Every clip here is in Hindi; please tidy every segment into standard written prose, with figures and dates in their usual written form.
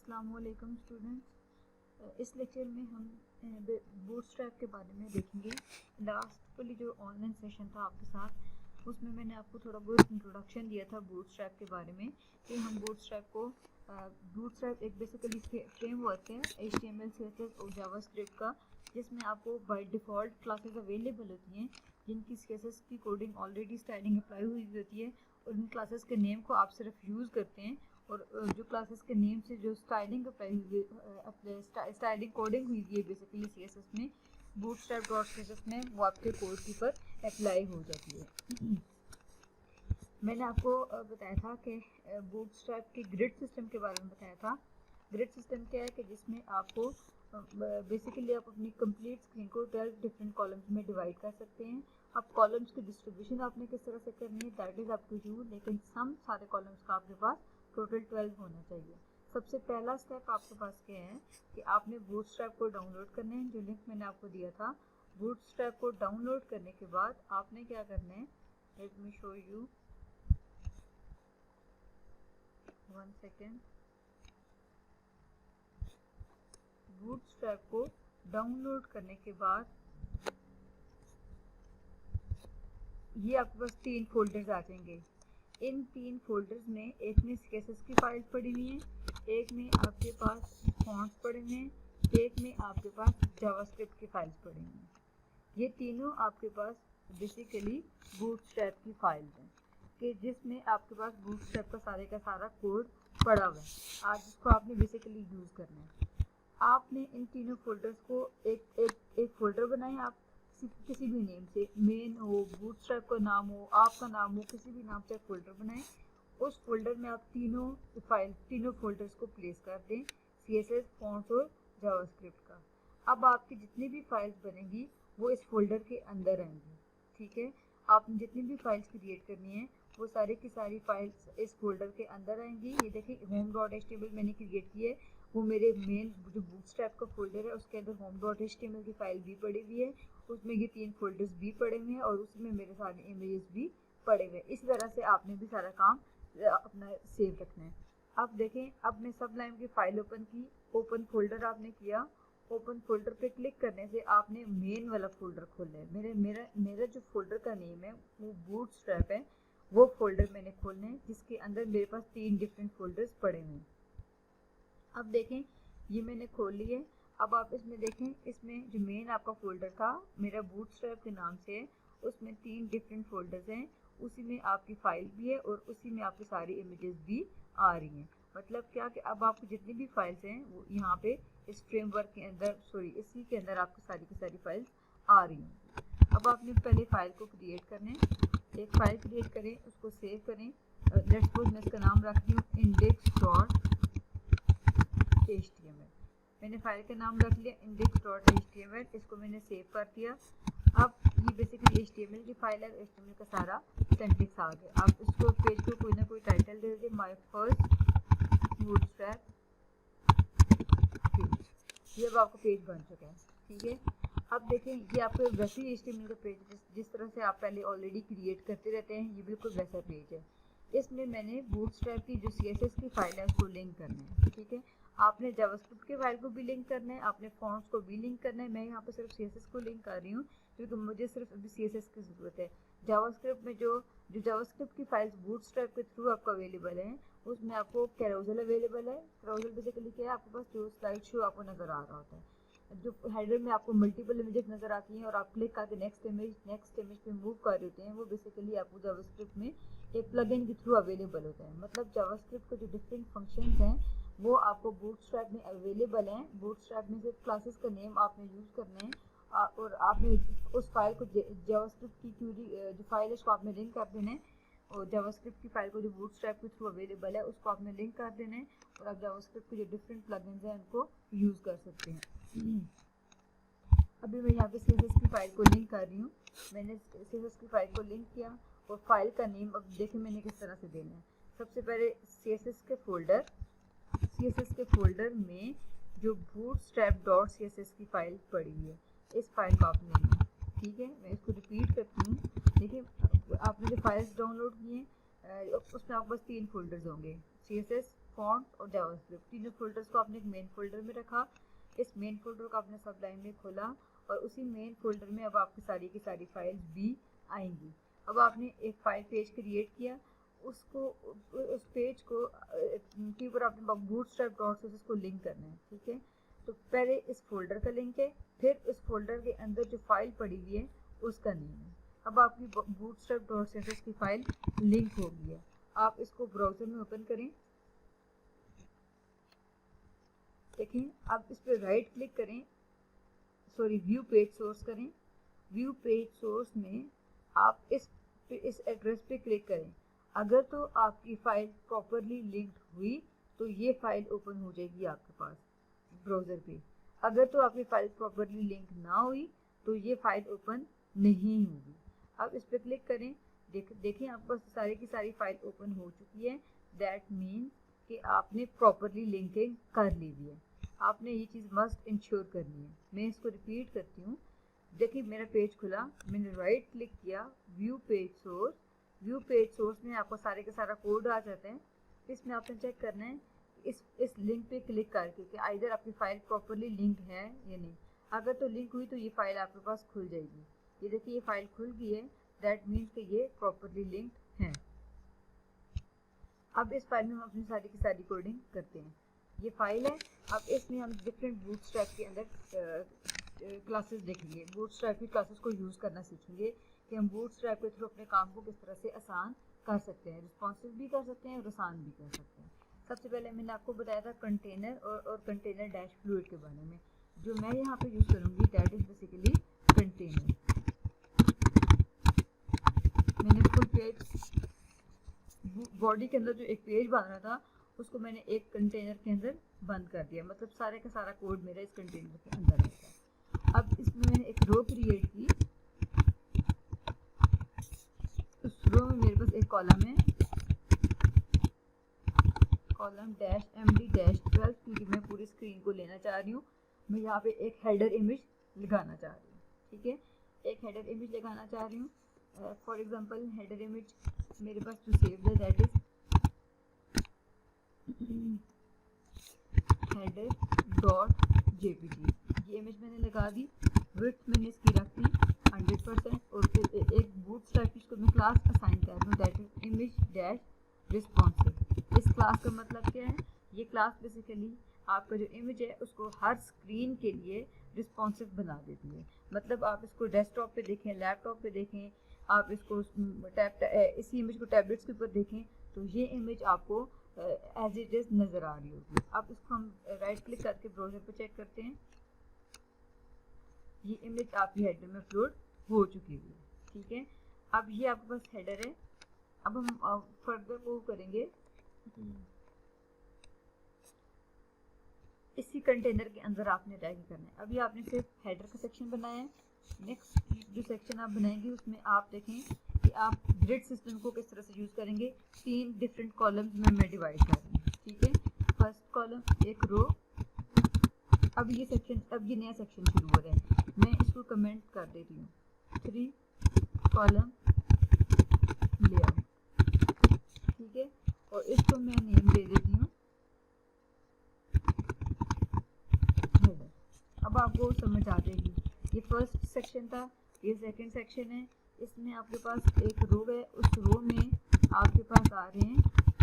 अस्सलाम वालेकुम स्टूडेंट्स। इस लेक्चर में हम बूटस्ट्रैप के बारे में देखेंगे। लास्ट वाली जो ऑनलाइन सेशन था आपके साथ, उसमें मैंने आपको थोड़ा बहुत इंट्रोडक्शन दिया था बूटस्ट्रैप के बारे में कि हम बूटस्ट्रैप एक बेसिकली फ्रेमवर्क है HTML CSS और जावास्क्रिप्ट का, जिसमें आपको बाय डिफ़ॉल्ट क्लासेस अवेलेबल होती हैं जिनकी CSS की कोडिंग ऑलरेडी स्टाइलिंग अप्लाई हुई होती है और उन क्लासेस के नेम को आप सिर्फ यूज़ करते हैं और जो क्लासेस के नेम से जो स्टाइलिंग अप्लाई हुई स्टाइलिंग कोडिंग हुई है बेसिकली CSS में, bootstrap.css में वो आपके कोड के ऊपर अप्लाई हो जाती है। मैंने आपको बताया था कि बूटस्ट्रैप के ग्रिड सिस्टम के बारे में बताया था। ग्रिड सिस्टम क्या है कि जिसमें आपको बेसिकली आप अपनी कंप्लीट स्क्रीन को 12 डिफरेंट कॉलम्स में डिवाइड कर सकते हैं। अब कॉलम्स की डिस्ट्रीब्यूशन आपने किस तरह से करनी है that is up to you, लेकिन सम सारे कॉलम्स का आपके पास टोटल 12 होना चाहिए। सबसे पहला स्टेप आपके पास क्या है कि आपने बूटस्ट्रैप को डाउनलोड करना है, जो लिंक मैंने आपको दिया था। बूटस्ट्रैप को डाउनलोड करने के बाद आपने क्या करना है, let me show you, one second. Bootstrap को डाउनलोड करने के बाद ये आपके पास 3 फोल्डर्स आ जाएंगे। इन 3 फोल्डर्स में एक में CSS की फाइल पड़ी हुई है, एक में आपके पास फॉन्ट्स पड़े हुए हैं, एक में आपके पास जावास्क्रिप्ट की फाइल्स पड़ी हुई हैं। ये तीनों आपके पास बेसिकली बूटस्ट्रैप की फाइल्स हैं कि जिसमें आपके पास बूटस्ट्रैप का सारा कोड पड़ा हुआ है, आज जिसको आपने बेसिकली यूज़ करना है। आपने इन तीनों फोल्डर्स को एक फोल्डर बनाए, आप किसी भी नेम से, मेन हो, बूटस्ट्रैप का नाम हो, आपका नाम हो, किसी भी नाम से एक फोल्डर बनाएं। उस फोल्डर में आप तीनों फोल्डर्स को प्लेस कर दें, CSS, फॉन्ट्स और जावास्क्रिप्ट का। अब आपकी जितनी भी फाइल्स बनेंगी वो इस फोल्डर के अंदर आएंगी, ठीक है। आपने जितनी भी फाइल्स क्रिएट करनी है वो सारी की सारी फाइल्स इस फोल्डर के अंदर आएंगी। ये देखिए home.html मैंने क्रिएट की है, वो मेरे मेन जो बूटस्ट्रैप का फोल्डर है उसके अंदर home.html की फाइल भी पड़ी हुई है, उसमें ये 3 फोल्डर्स भी पड़े हुए हैं और उसमें मेरे सारे इमेजेस भी पड़े हुए हैं। इस तरह से आपने भी सारा काम अपना सेव रखना है। अब देखें, अब मैं सब लाइन की फाइल ओपन की, ओपन फोल्डर आपने किया, ओपन फोल्डर पे क्लिक करने से आपने मेन वाला फोल्डर खोलना है। मेरा जो फोल्डर का नेम है वो बूटस्ट्रैप है, वो फोल्डर मैंने खोलना है जिसके अंदर मेरे पास 3 डिफरेंट फोल्डर्स पड़े हुए हैं। अब देखें, ये मैंने खोल लिए। अब आप इसमें देखें, इसमें जो मेन आपका फोल्डर था मेरा बूटस्ट्रैप के नाम से है, उसमें 3 डिफरेंट फोल्डर्स हैं, उसी में आपकी फाइल भी है और उसी में आपकी सारी इमेजेस भी आ रही हैं। मतलब क्या कि अब आपकी जितनी भी फाइल्स हैं वो यहाँ पे इस फ्रेमवर्क के अंदर, इसी के अंदर आपकी सारी की सारी फाइल्स आ रही हैं। अब आपने पहले फाइल को क्रिएट करना है, एक फाइल क्रिएट करें, उसको सेव करें। लेट्स सपोज मैं इसका नाम रखती हूँ index.html। मैंने फाइल का नाम रख लिया index.html, इसको मैंने सेव कर दिया। अब ये बेसिकली HTML की फाइल है, HTML का सारा सिंटैक्स आ गया। आप इसको पेज को कोई ना कोई टाइटल दे दें, माय फर्स्ट बूटस्ट्रैप पेज। ये अब आपका पेज बन चुका है, ठीक है। अब देखें, ये आपको वैसे ही HTML का पेज जिस तरह से आप पहले ऑलरेडी क्रिएट करते रहते हैं, ये बिल्कुल वैसा पेज है। इसमें मैंने बूटस्ट्रैप की जो CSS की फाइल है उसको लिंक करना है, ठीक है। आपने जावास्क्रिप्ट की फाइल को भी लिंक करना है, आपने फॉन्ट्स को भी लिंक करना है। मैं यहाँ पर सिर्फ CSS को लिंक कर रही हूँ क्योंकि मुझे सिर्फ अभी CSS की ज़रूरत है। जावास्क्रिप्ट में जो जावास्क्रिप्ट की फाइल्स बूटस्ट्रैप के थ्रू आपको अवेलेबल है, उसमें आपको कैरोसेल अवेलेबल है। कैरोसेल बेसिकली क्या है, आपके पास जो स्लाइड शो आपको नज़र आ रहा होता है, जो हेडर में आपको मल्टीपल इमेजेस नज़र आती हैं और आप क्लिक करके नेक्स्ट इमेज पे मूव कर रहे होते हैं, वो बेसिकली आपको जावास्क्रिप्ट में एक प्लगइन के थ्रू अवेलेबल होता है। मतलब जावास्क्रिप्ट के जो डिफरेंट फंक्शंस हैं वो आपको बूटस्ट्रैप में अवेलेबल हैं। बूटस्ट्रैप में सिर्फ क्लासेस का नेम आपने यूज़ करना है और आपने उस फाइल को जावास्क्रिप्ट की क्यूरी जो फाइल है उसको आपने लिंक कर देना है, और जावास्क्रिप्ट की फाइल को जो बूटस्ट्रैप के थ्रू अवेलेबल है उसको आपने लिंक कर देना है और आप जावास्क्रिप्ट के जो डिफरेंट प्लगइन्स हैं उनको यूज़ कर सकते हैं। अभी मैं यहाँ पे CSS की फाइल को लिंक कर रही हूँ। मैंने CSS की फाइल को लिंक किया और फाइल का नेम अब देखिए मैंने किस तरह से देना है। सबसे पहले CSS के फोल्डर में जो bootstrap.css की फाइल पड़ी हुई है, इस फाइल को आपने लेना है, ठीक है। मैं इसको रिपीट करती हूँ। देखिए, आपने जो फाइल्स डाउनलोड की हैं उसमें आपके पास 3 फोल्डर्स होंगे, CSS, फॉन्ट और जावास्क्रिप्ट, तीनों फोल्डर्स को आपने एक मेन फोल्डर में रखा। इस मेन फोल्डर को आपने सबलाइन में खोला और उसी मेन फोल्डर में अब आपकी सारी की सारी फाइल्स भी आएंगी। अब आपने एक फाइल पेज क्रिएट किया, उसको उस पेज को के ऊपर आपने bootstrap.css को लिंक करना है, ठीक है। तो पहले इस फोल्डर का लिंक है, फिर उस फोल्डर के अंदर जो फाइल पड़ी हुई है उसका नेम है। अब आपकी bootstrap.css की फाइल लिंक हो गई है। आप इसको ब्राउज़र में ओपन करें, देखें। अब इस पर राइट क्लिक करें, सॉरी व्यू पेज सोर्स करें। व्यू पेज सोर्स में आप इस एड्रेस पे क्लिक करें। अगर तो आपकी फाइल प्रॉपरली लिंक्ड हुई तो ये फाइल ओपन हो जाएगी आपके पास ब्राउज़र पे। अगर तो आपकी फाइल प्रॉपरली लिंक ना हुई तो ये फाइल ओपन नहीं होगी। अब इस पर क्लिक करें, देखें आपके पास सारी की सारी फाइल ओपन हो चुकी है। दैट मीन्स कि आपने प्रॉपरली लिंकिंग कर ली हुई है। आपने ये चीज़ मस्ट इंश्योर करनी है। मैं इसको रिपीट करती हूँ। देखिए मेरा पेज खुला, मैंने राइट क्लिक किया, view page source. View page source में आपको सारे का सारा कोड आ जाते हैं। इसमें आपने चेक करना है इस लिंक पे क्लिक करके कि आइदर आपकी फाइल प्रॉपरली लिंक्ड है या नहीं। अगर तो लिंक हुई तो ये फाइल आपके पास खुल जाएगी। ये देखिए ये फाइल खुल गई है, दैट मीन्स कि ये प्रॉपरली लिंक्ड है। अब इस फाइल में हम अपनी सारी की सारी कोडिंग करते हैं। ये फाइल है। अब इसमें हम डिफरेंट बूटस्ट्रैप के अंदर क्लासेस देखेंगे, बूटस्ट्रैप की क्लासेस को यूज़ करना सीखेंगे कि हम बूटस्ट्रैप के थ्रू अपने काम को किस तरह से आसान कर सकते हैं, रिस्पॉन्सिव भी कर सकते हैं और आसान भी कर सकते हैं। सबसे पहले मैंने आपको बताया था कंटेनर और कंटेनर डैश फ्लूइड के बारे में। जो मैं यहाँ पे यूज़ करूँगी दैट इज़ बेसिकली कंटेनर। मैंने फुल पेज बॉडी के अंदर जो एक पेज बन रहा था उसको मैंने एक कंटेनर के अंदर बंद कर दिया, मतलब सारे का सारा कोड मेरा इस कंटेनर के अंदर रहता है। अब इसमें मैंने एक रो क्रिएट की, उस रो में मेरे पास एक कॉलम है, कॉलम डैश md डैश 12, क्योंकि मैं पूरी स्क्रीन को लेना चाह रही हूँ। मैं यहाँ पे एक हेडर इमेज लगाना चाह रही हूँ, ठीक है। एक हेडर इमेज लगाना चाह रही हूँ। फॉर एग्जांपल हेडर इमेज मेरे पास जो सेव्ड है that is header dot jpg। ये इमेज मैंने लगा दी, विड्थ मैंने इसकी रख दी 100% और फिर एक बूटस्ट्रैप को मैं क्लास असाइन कर दूँ that is image dash responsive. इस क्लास का मतलब क्या है? ये क्लास बेसिकली आपका जो इमेज है उसको हर स्क्रीन के लिए रिस्पॉन्सिव बना देती है। मतलब आप इसको डेस्कटॉप पे देखें, लैपटॉप पे देखें, आप इसको इसी इमेज को टैबलेट्स के ऊपर देखें तो ये इमेज आपको एज इट इज़ नज़र आ रही होगी। अब इसको हम राइट क्लिक करके ब्राउज़र पे चेक करते हैं। ये इमेज आपकी हेडर में अपलोड हो चुकी है, ठीक है। अब ये आपके पास हेडर है। अब हम फर्दर मूव करेंगे, इसी कंटेनर के अंदर आपने टैग करना है। अभी आपने सिर्फ हेडर का सेक्शन बनाया है। नेक्स्ट जो सेक्शन आप बनाएंगे उसमें आप देखें कि आप ग्रिड सिस्टम को किस तरह से यूज़ करेंगे। 3 डिफरेंट कॉलम्स में मैं डिवाइड कर रही हूँ, ठीक है। फर्स्ट कॉलम एक रो। अब ये नया सेक्शन शुरू हो रहा है, मैं इसको कमेंट कर देती हूँ 3 कॉलम लेआउट, ठीक है। और इसको मैं नेम दे देती हूँ हेडर। अब आपको समझ आ जाएगी, ये फर्स्ट सेक्शन था, ये सेकंड सेक्शन है। इसमें आपके पास एक रो है, उस रो में आपके पास आ रहे हैं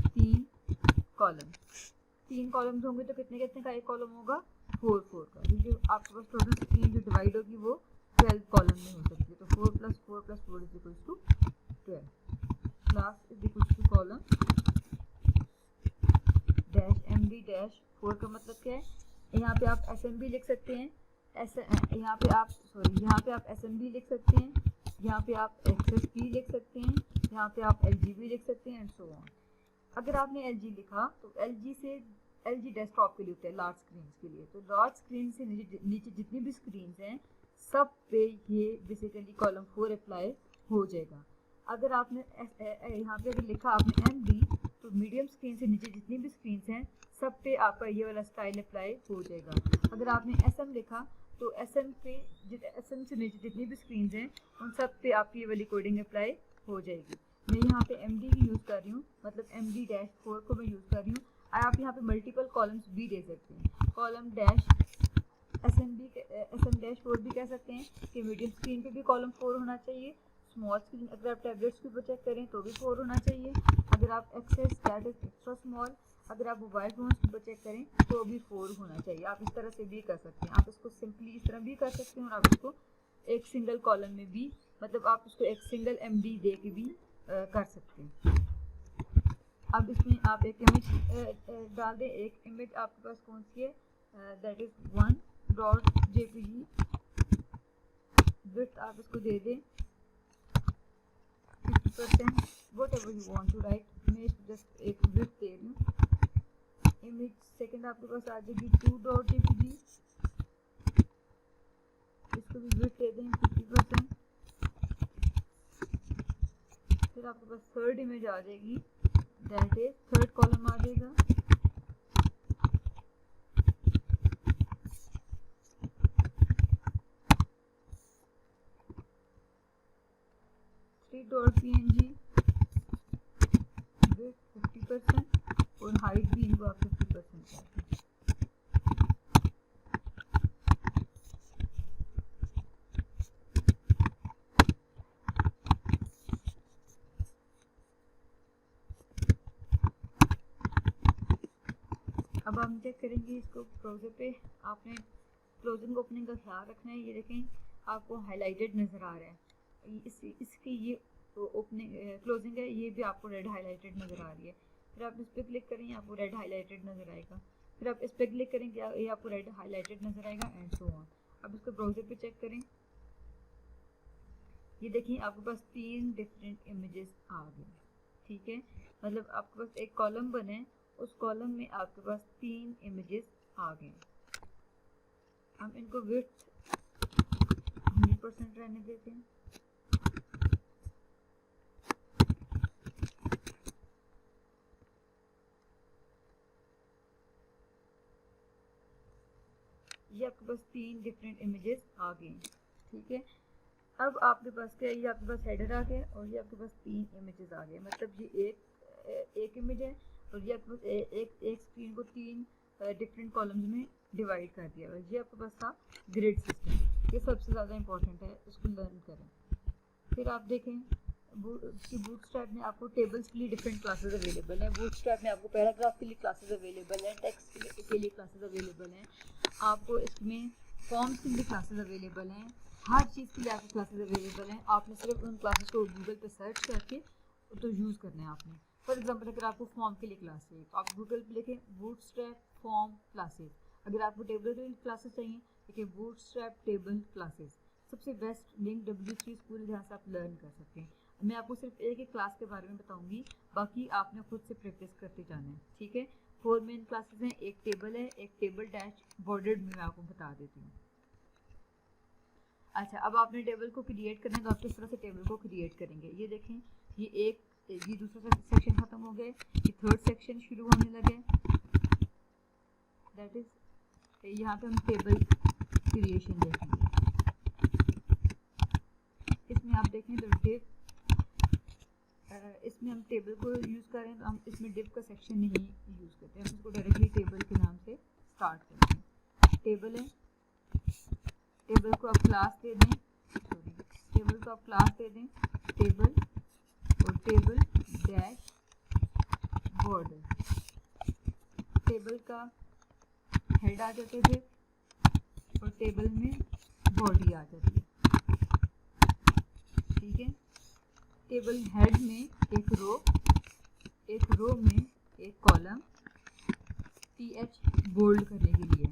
3 कॉलम। 3 कॉलम्स होंगे तो कितने का एक कॉलम होगा 4 का, क्योंकि आपके पास टोटल स्क्रीन जो डिवाइड होगी वो 12 कॉलम में हो सकती है। तो 4 + 4 + 4 is equal to 12। Class is equal to column dash md dash 4 का मतलब क्या है? यहाँ पे आप SMB लिख सकते हैं, यहाँ पे आप SMB लिख सकते हैं, यहाँ पे आप XSP लिख सकते हैं, यहाँ पे आप LGB लिख सकते हैं एंड सो ऑन। अगर आपने LG लिखा तो LG डेस्कटॉप के लिए होता है, लार्ज स्क्रीन के लिए। तो लार्ज स्क्रीन से नीचे जितनी भी स्क्रीन हैं सब पे ये बेसिकली कॉलम 4 अप्लाई हो जाएगा। अगर आपने यहाँ पे अगर लिखा आपने MD तो मीडियम स्क्रीन से नीचे जितनी भी स्क्रीन हैं सब पे आपका ये वाला स्टाइल अप्लाई हो जाएगा। अगर आपने SM लिखा तो SM से नीचे जितनी भी स्क्रीन हैं उन सब पे आपकी ये वाली कोडिंग अप्लाई हो जाएगी। मैं यहाँ पे MD की यूज़ कर रही हूँ, मतलब MD-4 को मैं यूज़ कर रही हूँ। आप यहाँ पे मल्टीपल कॉलम्स भी दे सकते हैं, कॉलम डैश एसएम डैश 4 भी कह सकते हैं कि मीडियम स्क्रीन पे भी कॉलम 4 होना चाहिए। स्मॉल स्क्रीन अगर आप टैबलेट्स के ऊपर चेक करें तो भी 4 होना चाहिए। अगर आप access that is extra small, अगर आप मोबाइल फोन के ऊपर चेक करें तो भी 4 होना चाहिए। आप इस तरह से भी कर सकते हैं, आप इसको सिंपली इस तरह भी कर सकते हैं और आप इसको एक सिंगल कॉलम में भी, मतलब आप इसको एक सिंगल MD दे के भी कर सकते हैं। अब इसमें आप एक इमेज डाल दें। एक इमेज आपके पास कौन सी है, दैट इज 1.jpg। विड्थ आप इसको दे दें 50%, whatever you want to write. मैं जस्ट एक विड्थ दे रही हूँ। इमेज सेकंड आपके पास आ जाएगी 2.jpg, इसको भी विड्थ दे दें 50%। फिर आपके पास थर्ड इमेज आ जाएगी, दैट इज थर्ड कॉलम आ जाएगा, .png विड्थ 50% और हाइट भी इनको आप 50% करते हैं। अब हम चेक करेंगे इसको ब्राउज़र पे। आपने क्लोजिंग ओपनिंग का ख्याल रखना है। ये देखें आपको हाईलाइटेड नज़र आ रहा है, इसकी ये ओपनिंग क्लोजिंग है, ये भी आपको रेड हाईलाइटेड नज़र आ रही है। फिर आप इस पर क्लिक करेंगे, आपको रेड हाईलाइटेड नज़र आएगा। फिर आप इस पर क्लिक करेंगे, ये आपको रेड हाईलाइटेड नज़र आएगा, एंड सो ऑन। अब इसको ब्राउज़र पे चेक करें, ये देखिए आपके पास 3 डिफरेंट इमेजेस आ गए। ठीक है, मतलब आपके पास एक कॉलम बने, उस कॉलम में आपके पास 3 इमेजेस आ गए। हम इनको विड्थ 100% रहने देते हैं। ये आपके पास 3 डिफरेंट इमेजेस आ गए। ठीक है, अब आपके पास क्या है, ये आपके पास हेडर आ गया और ये आपके पास 3 इमेजेस आ गए। मतलब ये एक इमेज है और ये आपके पास एक स्क्रीन को 3 डिफरेंट कॉलम्स में डिवाइड कर दिया। और ये आपके पास था ग्रिड सिस्टम, ये सबसे ज़्यादा इंपॉर्टेंट है, इसको लर्न करें। फिर आप देखें बूटस्ट्रैप में आपको टेबल्स के लिए डिफरेंट क्लासेस अवेलेबल हैं। बूटस्ट्रैप में आपको पैराग्राफ के लिए क्लासेस अवेलेबल हैं, टेक्स्ट के लिए क्लासेस अवेलेबल हैं, आपको इसमें फॉर्म्स के लिए क्लासेस अवेलेबल हैं, हर चीज़ के लिए आपको क्लासेस अवेलेबल हैं। आपने सिर्फ उन क्लासेस को गूगल पे सर्च करके तो यूज़ करना है आपने। फॉर एग्जांपल अगर आपको फॉर्म के लिए क्लास चाहिए तो आप गूगल पे लिखें बूटस्ट्रैप फॉर्म क्लासेस। अगर आपको टेबल के लिए क्लासेस चाहिए देखिए बूटस्ट्रैप टेबल क्लासेस। सबसे बेस्ट लिंक W3 स्कूल, जहाँ से आप लर्न कर सकते हैं। मैं आपको सिर्फ एक क्लास के बारे में बताऊंगी, बाकी आपने खुद से प्रैक्टिस करते जाना है। ठीक है, 4 मेन क्लासेस हैं, एक टेबल है, एक टेबल डैश बॉर्डर्ड में मैं आपको बता देती हूँ। अच्छा, अब आपने टेबल को क्रिएट करना है तो आप किस तरह से टेबल को क्रिएट करेंगे। ये देखें, ये दूसरा सेक्शन खत्म हो गया, ये थर्ड सेक्शन शुरू होने लगे, दैट इज यहाँ पे हम टेबल क्रिएशन देखेंगे। इसमें आप देखें तो डिव, इसमें हम टेबल को यूज़ करें तो हम इसमें डिव का सेक्शन नहीं यूज़ करते, हम इसको डायरेक्टली टेबल के नाम से स्टार्ट करते हैं। टेबल है, टेबल को आप क्लास दे दें, टेबल को आप क्लास दे दें टेबल और टेबल डैश बॉर्डर। टेबल का हेड आ जाते थे और टेबल में बॉडी आ जाती है। ठीक है, टेबल हेड में एक रो में एक कॉलम, TH बोल्ड करने के लिए।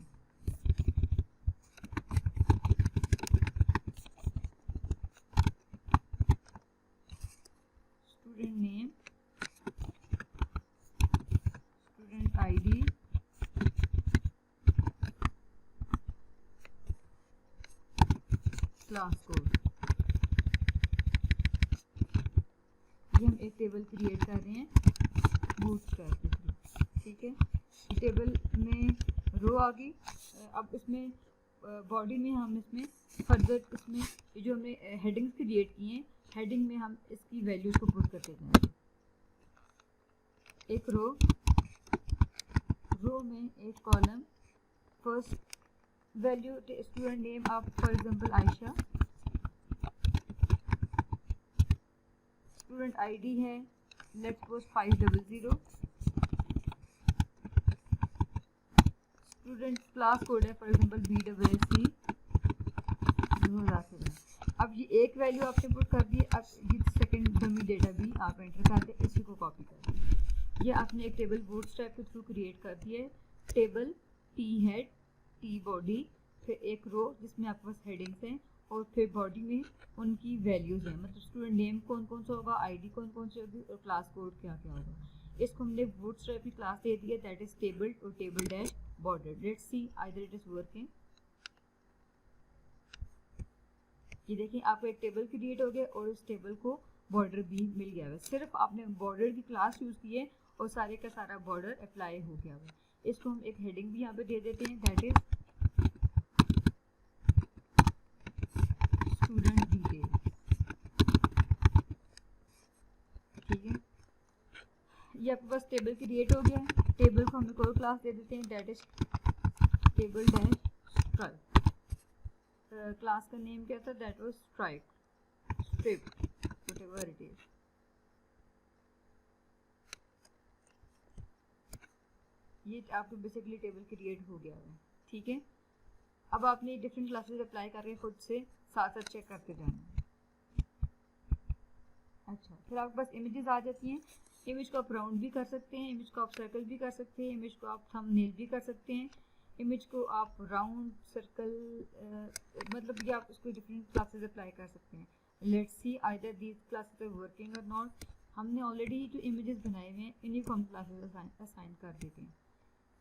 Student name, student ID, class code. ये हम एक टेबल क्रिएट कर रहे हैं बूटस्ट्रैप के थ्रू। ठीक है, टेबल में रो आ गई। अब इसमें बॉडी में हम इसमें फर्दर इसमें जो हमने हेडिंग्स क्रिएट की हैं, हेडिंग में हम इसकी वैल्यूज को पुट करते जाएंगे। एक रो रो में एक column, first value student name आप for example Ayesha, student ID है let's suppose 500, student class code है फॉर एग्जांपल BSSC 2017। अब ये एक वैल्यू आपने पुट कर दी। अब ये सेकंड डमी डेटा भी आप एंटर कर दें, इसी को कॉपी कर दें। ये आपने एक टेबल बूटस्ट्रैप के थ्रू क्रिएट कर दिए। Table T head, T body, फिर एक रो जिसमें आपके पास हेडिंग्स हैं और फिर बॉडी में उनकी वैल्यूज़ हैं, मतलब स्टूडेंट नेम कौन कौन सा होगा, आईडी कौन कौन सी होगी और क्लास कोड क्या क्या होगा। इसको हमने बूटस्ट्रैप की क्लास दे दी है, दैट इज टेबल और table dash border. Let's see either it is working. ये देखिए आपको एक टेबल क्रिएट हो गया और इस टेबल को बॉर्डर भी मिल गया है। सिर्फ आपने बॉर्डर की क्लास यूज़ की है और सारे का सारा बॉर्डर अप्लाई हो गया है। इसको हम एक हेडिंग भी यहाँ पे दे देते हैं, दैट इज स्टूडेंट डिटेल। ठीक है, ये आपके पास टेबल क्रिएट हो गया। टेबल को हम एक और क्लास दे देते हैं, that is table dash stripe. Class का नेम क्या था, that was stripe, strip, whatever it is. ये आपको बेसिकली टेबल क्रिएट हो गया है। ठीक है, अब आपने डिफरेंट क्लासेस अप्लाई करके खुद से साथ साथ चेक करते जाना है। अच्छा, फिर आपके पास इमेजेस आ जाती हैं। इमेज को आप राउंड भी कर सकते हैं, इमेज को आप सर्कल भी कर सकते हैं, इमेज को आप थंबनेल भी कर सकते हैं, इमेज को आप राउंड, सर्कल, मतलब ये आप उसको डिफरेंट क्लासेस अप्लाई कर सकते हैं। Let's see either these classes are working और नॉट। हमने ऑलरेडी जो इमेजेस बनाए हुए हैं इन्हीं को हम क्लासेस असाइन कर देते हैं।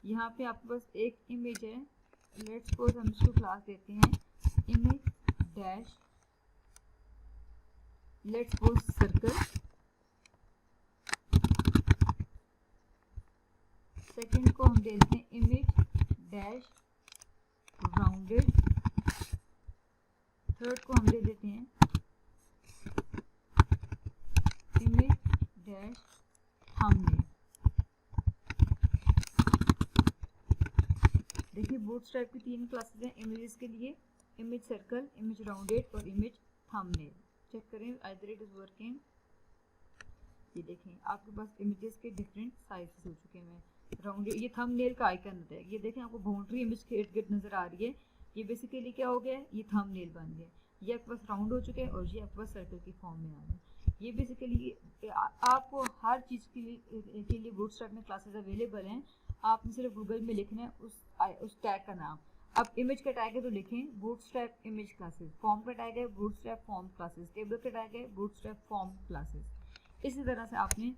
यहाँ पे आपके पास एक इमेज है, लेट्स सपोज हम इसको क्लास देते हैं image dash let's suppose circle. Second को हम दे देते हैं इमेज डैश राउंडेड। थर्ड को हम दे देते हैं इमेज डैश थंबनेल। देखिए बूटस्ट्रैप की 3 क्लासेस हैं इमेजेस के लिए, इमेज सर्कल, इमेज राउंडेड और इमेज थंबनेल। चेक करें आइदर इट इज वर्किंग। ये देखें आपके पास इमेजेस के डिफरेंट साइजेस हो चुके हैं। राउंडेड, ये थंबनेल का आइकन होता है। ये देखें आपको बाउंड्री इमेज के इर्द गिर्द नजर आ रही है। ये बेसिकली क्या हो गया है, ये थंबनेल बन गया। ये आपके पास राउंड हो चुके हैं और ये आपके पास सर्कल की फॉर्म में आ गया। ये बेसिकली आपको हर चीज़ के लिए बूटस्ट्रैप में क्लासेस अवेलेबल हैं। आपने सिर्फ गूगल में लिखना है उस टैग का नाम। अब इमेज का टैग है तो लिखें बूटस्ट्रैप इमेज क्लासेस, फॉर्म का टैग है बूटस्ट्रैप फॉर्म क्लासेस, टेबल का टैग है बूटस्ट्रैप फॉर्म क्लासेस। इसी तरह से आपने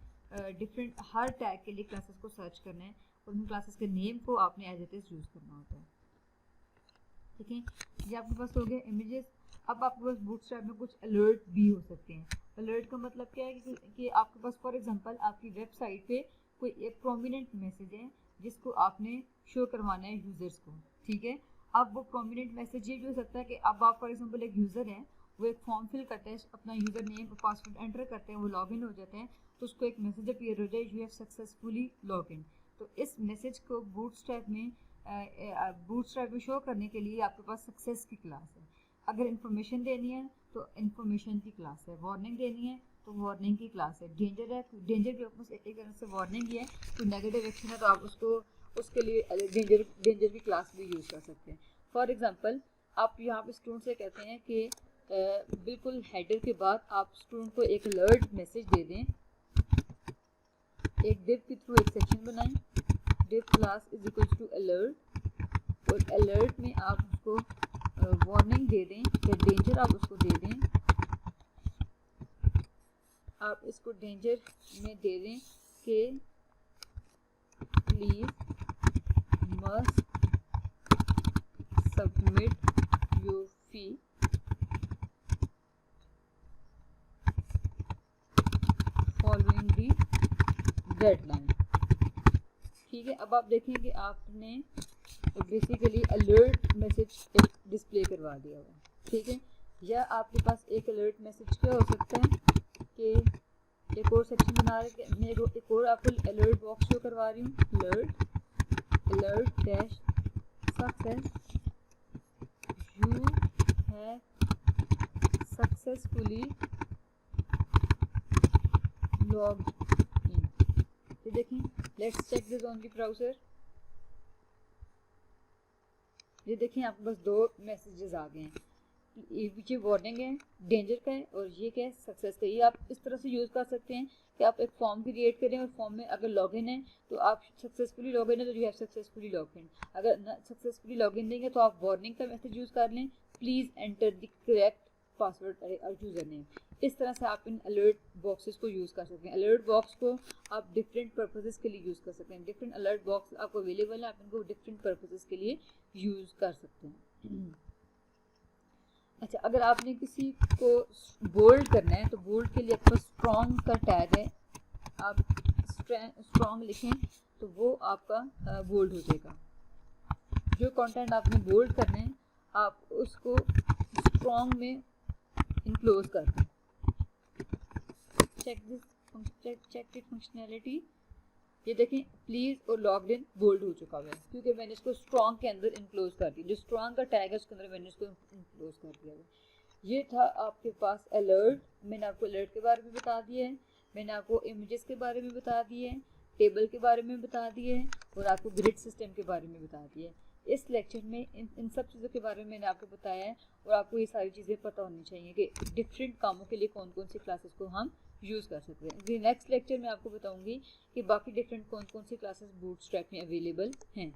डिफरेंट हर टैग के लिए क्लासेस को सर्च करना है और उन क्लासेस के नेम को आपने एज इट इज यूज़ करना होता है। ठीक है, ये आपके पास हो गया इमेजेस। अब आपके पास बूटस्ट्रैप में कुछ अलर्ट भी हो सकते हैं। अलर्ट का मतलब क्या है कि आपके पास फॉर एग्जांपल आपकी वेबसाइट पे कोई एक प्रोमिनेंट मैसेज है जिसको आपने शो करवाना है यूज़र्स को। ठीक है, अब वो प्रोमिनेंट मैसेज ये भी हो सकता है कि अब आप फॉर एग्जांपल एक यूज़र है, वो एक फॉर्म फिल करते हैं, अपना यूज़र नेम और पासवर्ड एंटर करते हैं, वो लॉगिन हो जाते हैं, तो उसको एक मैसेज अपीयर हो जाए, यू हैव सक्सेसफुली लॉगिन। तो इस मैसेज को बूटस्ट्रैप में शो करने के लिए आपके पास सक्सेस की क्लास है। अगर इन्फॉर्मेशन देनी है तो इन्फॉर्मेशन की क्लास है, वार्निंग देनी है तो वार्निंग की क्लास है, डेंजर है तो डेंजर भी आपके पास एक तरह से वार्निंग ही है। तो नेगेटिव एक्शन है तो आप उसके लिए डेंजर की क्लास भी यूज़ कर सकते हैं। फॉर एग्जांपल आप यहाँ पे स्टूडेंट से कहते हैं कि बिल्कुल हेडर के बाद आप स्टूडेंट को एक अलर्ट मैसेज दे दें। एक div के थ्रू एक सेक्शन बनाएं, div class is equal to alert, और अलर्ट में आप उसको वार्निंग दे दें या डेंजर आप उसको दे दें। आप इसको डेंजर में दे दें कि please must submit your fee following the deadline. ठीक है, अब आप देखें कि आपने बेसिकली अलर्ट मैसेज डिस्प्ले करवा दिया हुआ। ठीक है, या आपके पास एक अलर्ट मैसेज क्या हो सकता है कि एक और सेक्शन बना रहे, मैं एक और आपको अलर्ट बॉक्स शो करवा रही हूँ। dash success, you have successfully logged in। ये देखें, let's check this on the browser. ये देखें आपके पास दो मैसेजेस आ गए हैं, ये वार्निंग है डेंजर का है और ये क्या है सक्सेस का। ये आप इस तरह से यूज़ कर सकते हैं कि आप एक फॉर्म क्रिएट करें और फॉर्म में अगर लॉगिन है तो आप सक्सेसफुली लॉगिन है तो यू हैव सक्सेसफुली लॉगिन, अगर न सक्सेसफुली लॉगिन देंगे तो आप वार्निंग का मैसेज यूज़ कर लें, please enter the correct password और यूज़र नेम। इस तरह से आप इन अलर्ट बॉक्सेस को यूज़ कर सकते हैं। अलर्ट बॉक्स को आप डिफरेंट पर्पसेस के लिए यूज़ कर सकते हैं। डिफरेंट अलर्ट बॉक्स आपको अवेलेबल है, आप इनको डिफरेंट पर्पसेस के लिए यूज़ कर सकते हैं। अच्छा, अगर आपने किसी को बोल्ड करना है तो बोल्ड के लिए आपका स्ट्रॉन्ग का टैग है, आप स्ट्रॉन्ग लिखें तो वो आपका बोल्ड हो जाएगा। जो कंटेंट आपने बोल्ड करना है आप उसको स्ट्रॉन्ग में इनक्लोज कर दें। Check this functionality. ये देखें प्लीज और लॉग्ड इन बोल्ड हो चुका है क्योंकि मैंने इसको स्ट्रॉन्ग के अंदर इनक्लोज कर दिया। जो स्ट्रॉन्ग का टैग है उसके अंदर मैंने इसको इनक्लोज कर दिया है। ये था आपके पास अलर्ट। मैंने आपको अलर्ट के बारे में बता दिया है, मैंने आपको इमेजेस के बारे में बता दिए हैं, टेबल के बारे में बता दिए हैं और आपको ग्रिड सिस्टम के बारे में बता दिया है। इस लेक्चर में इन सब चीज़ों के बारे में मैंने आपको बताया है और आपको ये सारी चीज़ें पता होनी चाहिए कि डिफरेंट कामों के लिए कौन कौन सी क्लासेस को हम यूज़ कर सकते हैं। नेक्स्ट लेक्चर में आपको बताऊंगी कि बाकी डिफरेंट कौन कौन सी क्लासेस बूटस्ट्रैप में अवेलेबल हैं।